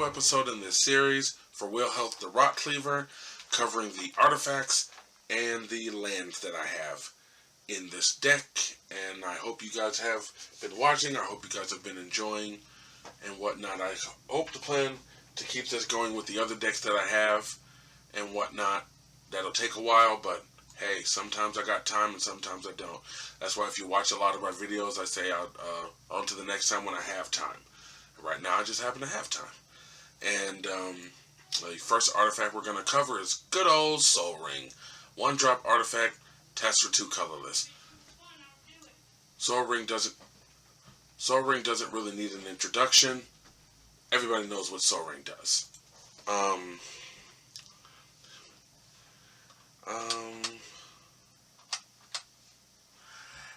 final episode in this series for Wilhelt the Rotcleaver, covering the artifacts and the lands that I have in this deck. And I hope you guys have been watching. I hope you guys have been enjoying and whatnot. I hope to plan to keep this going with the other decks that I have and whatnot. That'll take a while, but hey, sometimes I got time and sometimes I don't. That's why if you watch a lot of my videos, I say on to the next time when I have time. Right now, I just happen to have time. And the first artifact we're going to cover is good old Soul Ring. 1-drop artifact, test for 2 colorless. Soul Ring doesn't really need an introduction. Everybody knows what Soul Ring does.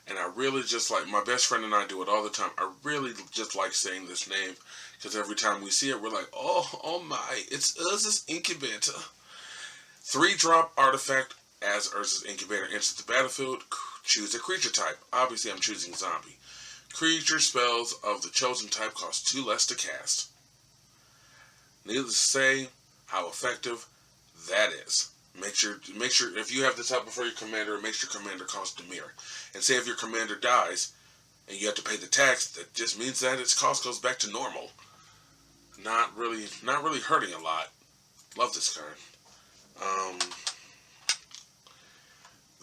And I really just like, my best friend and I do it all the time. I really just like saying this name because every time we see it, we're like, oh my, it's Urza's Incubator. 3-drop artifact. As Urza's Incubator enters the battlefield, choose a creature type. Obviously, I'm choosing zombie. Creature spells of the chosen type cost 2 less to cast. Needless to say how effective that is. Make sure if you have the type before your commander, make sure your commander costs Demir. And say if your commander dies and you have to pay the tax, that just means that its cost goes back to normal. Not really hurting a lot. Love this card.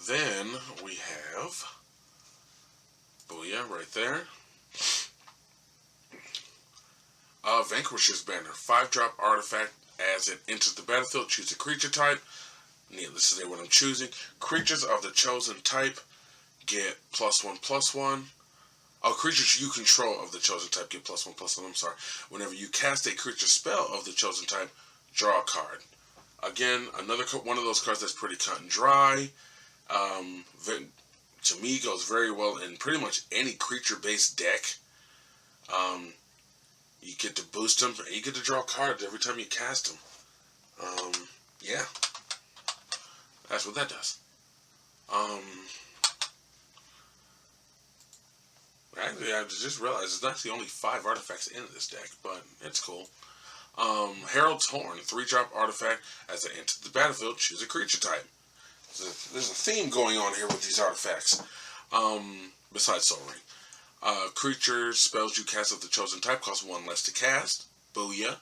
Then we have Booyah right there. Vanquisher's Banner. 5-drop artifact. As it enters the battlefield, choose a creature type. Needless to say what I'm choosing. Creatures of the chosen type get +1/+1. Oh, creatures you control of the chosen type get +1/+1. I'm sorry. Whenever you cast a creature spell of the chosen type, draw a card. Again, another one of those cards that's pretty cut and dry. To me, goes very well in pretty much any creature-based deck. You get to boost them, and you get to draw cards every time you cast them. Yeah. That's what that does. Actually, I just realized there's actually only 5 artifacts in this deck, but it's cool. Herald's Horn, 3-drop artifact. As it enters the battlefield, choose a creature type. There's a theme going on here with these artifacts. Besides Soul Ring. Creature spells you cast of the chosen type cost 1 less to cast. Booyah.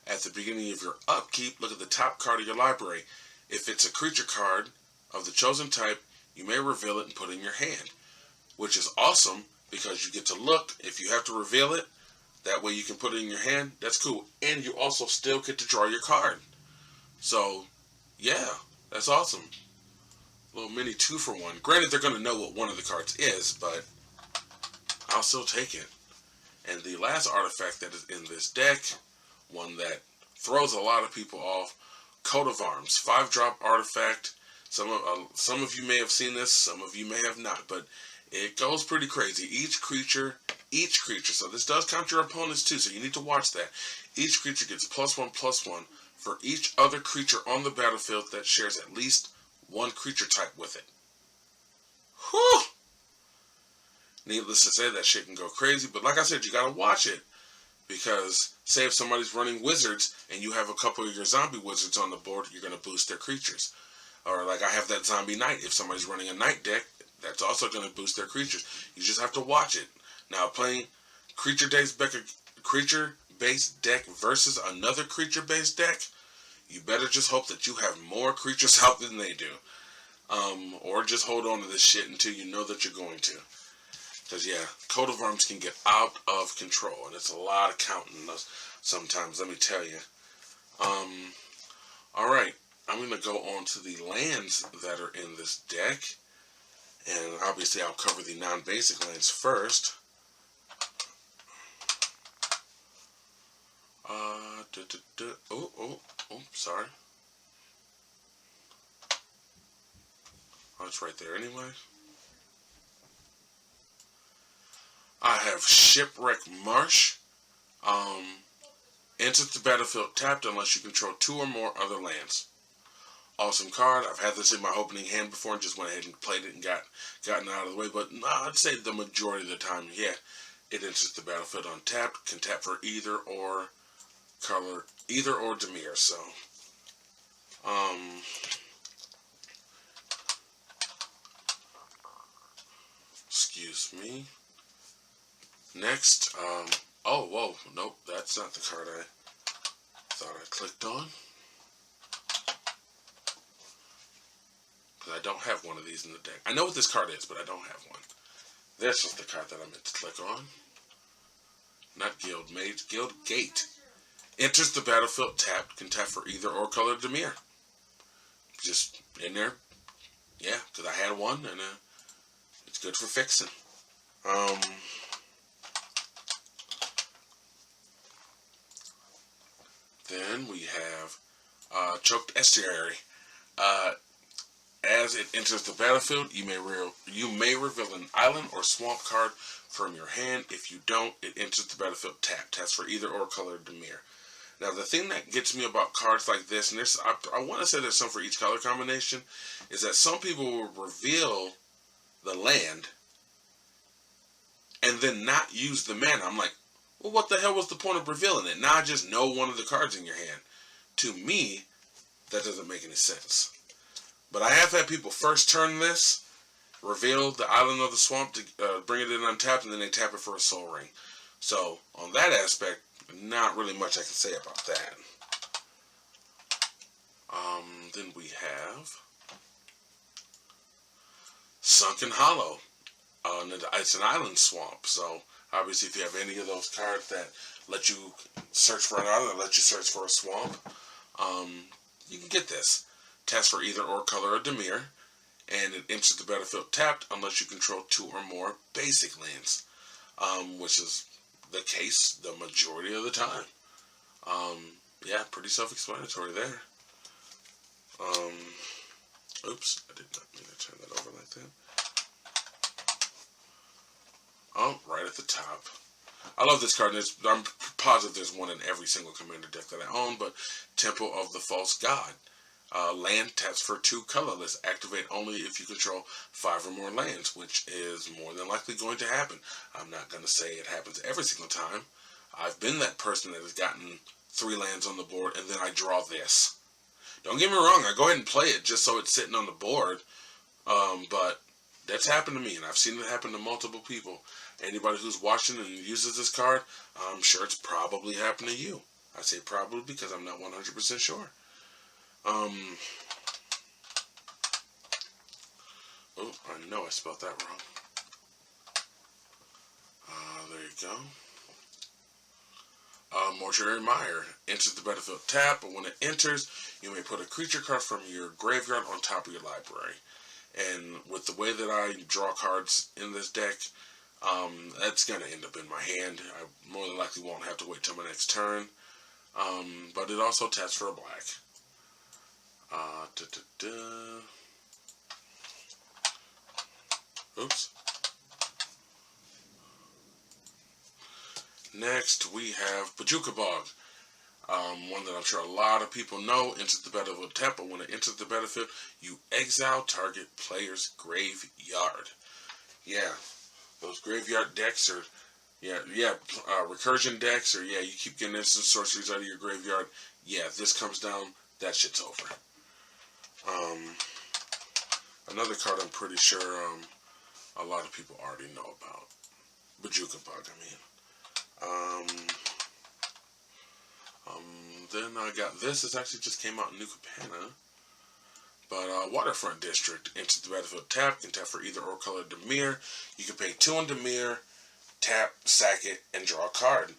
At the beginning of your upkeep, look at the top card of your library. If it's a creature card of the chosen type, you may reveal it and put it in your hand. Which is awesome, because you get to look. If you have to reveal it, that way you can put it in your hand. That's cool. And you also still get to draw your card. So, yeah, that's awesome. Little mini 2-for-1. Granted, they're going to know what one of the cards is, but I'll still take it. And the last artifact that is in this deck, one that throws a lot of people off, Coat of Arms. 5-drop artifact. Some of you may have seen this, some of you may have not, but it goes pretty crazy. Each creature, so this does count your opponents too, so you need to watch that. Each creature gets +1/+1 for each other creature on the battlefield that shares at least 1 creature type with it. Whew! Needless to say, that shit can go crazy, but like I said, you gotta watch it. Because, say if somebody's running wizards, and you have a couple of your zombie wizards on the board, you're gonna boost their creatures. Or like I have that zombie knight. If somebody's running a knight deck, that's also gonna boost their creatures. You just have to watch it. Now, playing creature-based deck versus another creature-based deck, you better just hope that you have more creatures out than they do. Or just hold on to this shit until you know that you're going to. Because, yeah, Coat of Arms can get out of control. And it's a lot of counting sometimes, let me tell you. Alright, I'm going to go on to the lands that are in this deck. And obviously I'll cover the non-basic lands first. Sorry. Oh, it's right there anyway. I have Shipwrecked Marsh. Enters the battlefield tapped unless you control 2 or more other lands. Awesome card. I've had this in my opening hand before and just went ahead and played it and gotten out of the way. But I'd say the majority of the time, yeah, it enters the battlefield untapped. Can tap for either or color either or Demir. So, excuse me. Next, oh, whoa, nope, that's not the card I thought I clicked on. Because I don't have one of these in the deck. I know what this card is, but I don't have one. This was the card that I meant to click on. Not Guild, Mage, Guild Gate. Enters the battlefield tapped, can tap for either or color Demir. Just in there, yeah, because I had one, and it's good for fixing. Then we have Choked Estuary. As it enters the battlefield, you may reveal an island or swamp card from your hand. If you don't, it enters the battlefield tapped. Taps for either or color Demir. Now, the thing that gets me about cards like this, and I want to say there's some for each color combination, is that some people will reveal the land and then not use the mana. I'm like, well, what the hell was the point of revealing it? Now I just know one of the cards in your hand. To me, that doesn't make any sense. But I have had people first turn this, reveal the island or the swamp to bring it in untapped, and then they tap it for a soul ring. So, on that aspect, not really much I can say about that. Then we have Sunken Hollow. It's an island swamp, so obviously if you have any of those cards that let you search for an island or let you search for a swamp, you can get this. Taps for either or color of Demir, and it enters the battlefield tapped unless you control 2 or more basic lands, which is the case the majority of the time. Yeah, pretty self-explanatory there. Oops, I did not mean to turn that over like that. Oh, right at the top. I love this card. I'm positive there's one in every single commander deck that I own, but Temple of the False God. Land taps for 2 colorless. Activate only if you control 5 or more lands, which is more than likely going to happen. I'm not going to say it happens every single time. I've been that person that has gotten 3 lands on the board, and then I draw this. Don't get me wrong, I go ahead and play it just so it's sitting on the board, but that's happened to me, and I've seen it happen to multiple people. Anybody who's watching and uses this card, I'm sure it's probably happened to you. I say probably because I'm not 100% sure. Oh, I know I spelled that wrong. There you go. Mortuary Meyer enters the battlefield tap, but when it enters, you may put a creature card from your graveyard on top of your library. And with the way that I draw cards in this deck, that's going to end up in my hand. I more than likely won't have to wait till my next turn. But it also taps for a black. Oops. Next, we have Bajuka Bog. One that I'm sure a lot of people know. Enters the battlefield tap, but when it enters the battlefield, you exile target player's graveyard. Yeah, those graveyard decks are, recursion decks, or you keep getting instant sorceries out of your graveyard. Yeah, if this comes down, that shit's over. Another card I'm pretty sure a lot of people already know about. Bajuka Bug, I mean. Then I got this. This actually just came out in New Capenna. But Waterfront District enters the battlefield tap, can tap for either or color Demir. You can pay 2 on Demir, tap, sack it, and draw a card.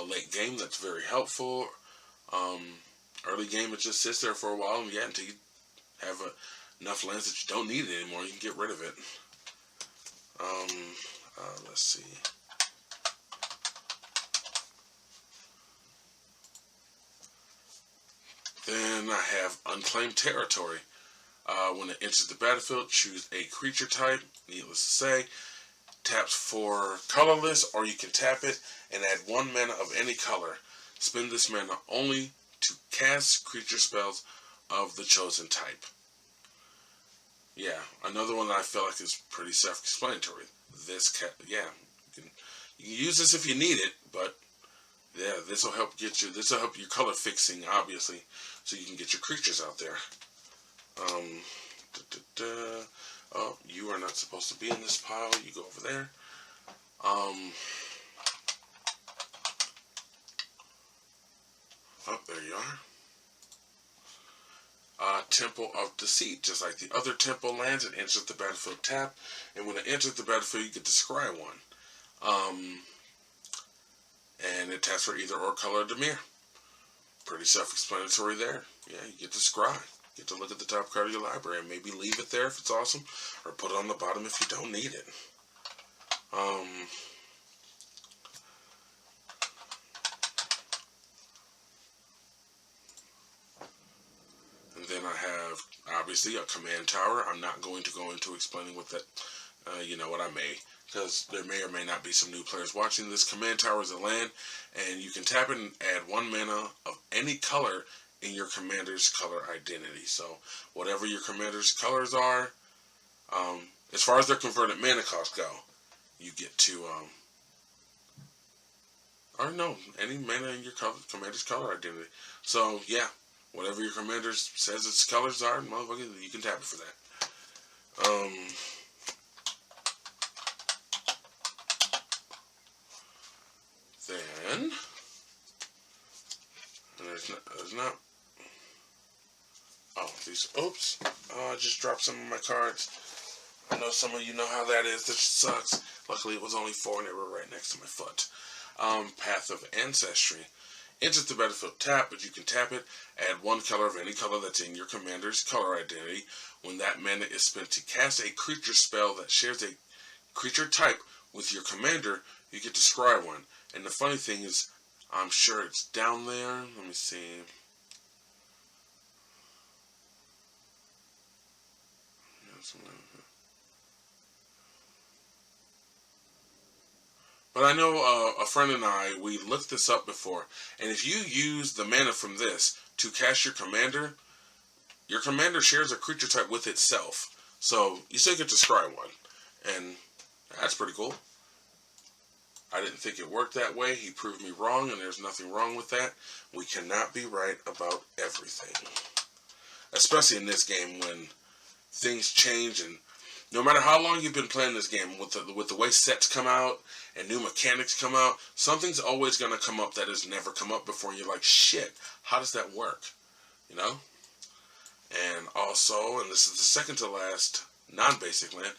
Late game, that's very helpful. Early game, it just sits there for a while, and until you have enough lands that you don't need it anymore, you can get rid of it. Let's see. Then I have Unclaimed Territory. When it enters the battlefield, choose a creature type. Needless to say, taps for colorless, or you can tap it and add 1 mana of any color. Spend this mana only to cast creature spells of the chosen type. Yeah, another one that I feel like is pretty self-explanatory. You can use this if you need it, but Yeah, this will help get you. This will help your color fixing, obviously, so you can get your creatures out there. Da, da, da. Oh, you are not supposed to be in this pile. You go over there. Oh, there you are. Temple of Deceit. Just like the other temple lands, it enters the battlefield tapped, and when it enters the battlefield, you get to scry one. And it taps for either or color of Demir. Pretty self-explanatory there. Yeah, you get to scry. Get to look at the top card of your library and maybe leave it there if it's awesome, or put it on the bottom if you don't need it. And then I have, obviously, a command tower. I'm not going to go into explaining what that, you know what, I may, because there may or may not be some new players watching. This command tower is a land, and you can tap it and add 1 mana of any color in your commander's color identity. So whatever your commander's colors are, as far as their converted mana costs go, you get to, or no, any mana in your commander's color identity. So yeah, whatever your commander says its colors are, motherfucker, you can tap it for that. Then, there's not, oh, these, oops, oh, I just dropped some of my cards. I know some of you know how that is. This sucks. Luckily, it was only 4 and they were right next to my foot. Path of Ancestry. Enters the battlefield tap, but you can tap it, add 1 color of any color that's in your commander's color identity. When that mana is spent to cast a creature spell that shares a creature type with your commander, you get to scry 1. And the funny thing is, I'm sure it's down there. Let me see. But I know a friend and I, we looked this up before, and if you use the mana from this to cast your commander shares a creature type with itself. So you still get to scry 1, and that's pretty cool. I didn't think it worked that way. He proved me wrong, and there's nothing wrong with that. We cannot be right about everything. Especially in this game when things change, and no matter how long you've been playing this game, with the way sets come out and new mechanics come out, something's always going to come up that has never come up before, and you're like, shit, how does that work? You know? And also, and this is the second to last non-basic land,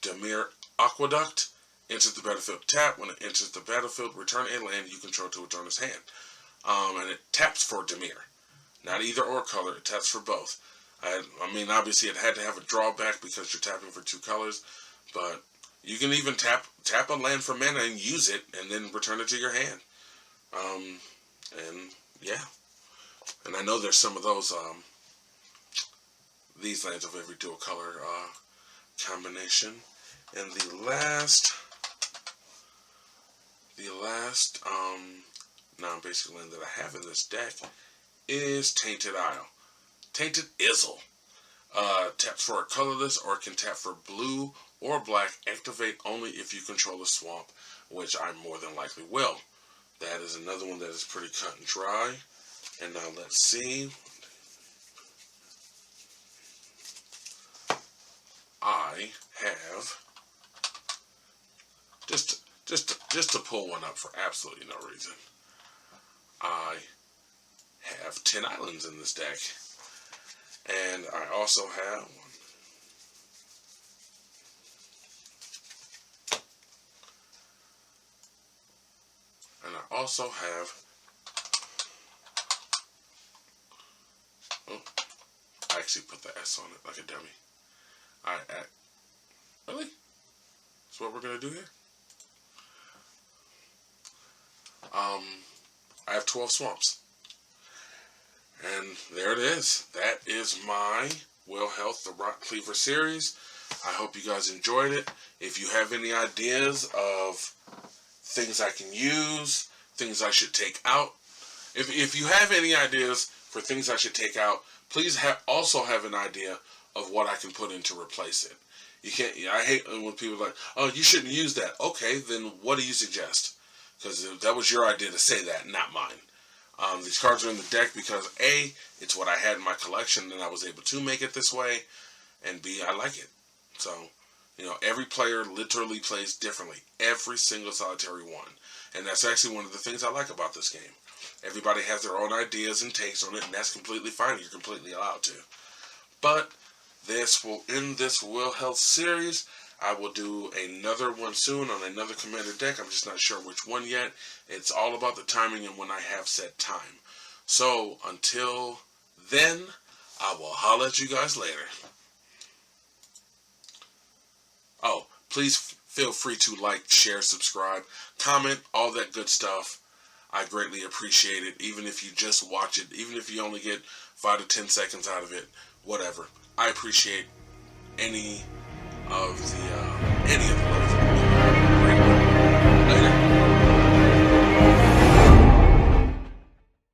Demir Aqueduct. Enters the battlefield tap. When it enters the battlefield, return a land you control to its owner's hand. And it taps for Demir. Not either or color, it taps for both. I mean, obviously it had to have a drawback because you're tapping for 2 colors, but you can even tap a land for mana and use it, and then return it to your hand. And yeah. And I know there's some of those, these lands of every dual color combination. And the last non-basic land that I have in this deck is Tainted Isle. Tainted Isle. Taps for a colorless or can tap for blue or black. Activate only if you control a swamp, which I more than likely will. That is another one that is pretty cut and dry. And now let's see. I have just to pull one up for absolutely no reason. I have 10 islands in this deck, and I also have oh, I actually put the S on it like a dummy. Really? That's what we're gonna do here? I have 12 swamps. And there it is. That is my Wilhelt, the Rotcleaver series. I hope you guys enjoyed it. If you have any ideas of things I can use, things I should take out, if you have any ideas for things I should take out, please also have an idea of what I can put in to replace it. You can't. I hate when people are like, "Oh, you shouldn't use that." Okay, then what do you suggest? because that was your idea to say that, not mine. These cards are in the deck because A, it's what I had in my collection and I was able to make it this way, and B, I like it. So, you know, every player literally plays differently. Every single solitary one. And that's actually one of the things I like about this game. Everybody has their own ideas and takes on it, and that's completely fine. You're completely allowed to. But this will end this Wilhelt series. I will do another one soon on another commander deck. I'm just not sure which one yet. It's all about the timing and when I have set time. So, until then, I will holler at you guys later. Oh, please feel free to like, share, subscribe, comment, all that good stuff. I greatly appreciate it, even if you just watch it, even if you only get 5 to 10 seconds out of it, whatever. I appreciate any of the love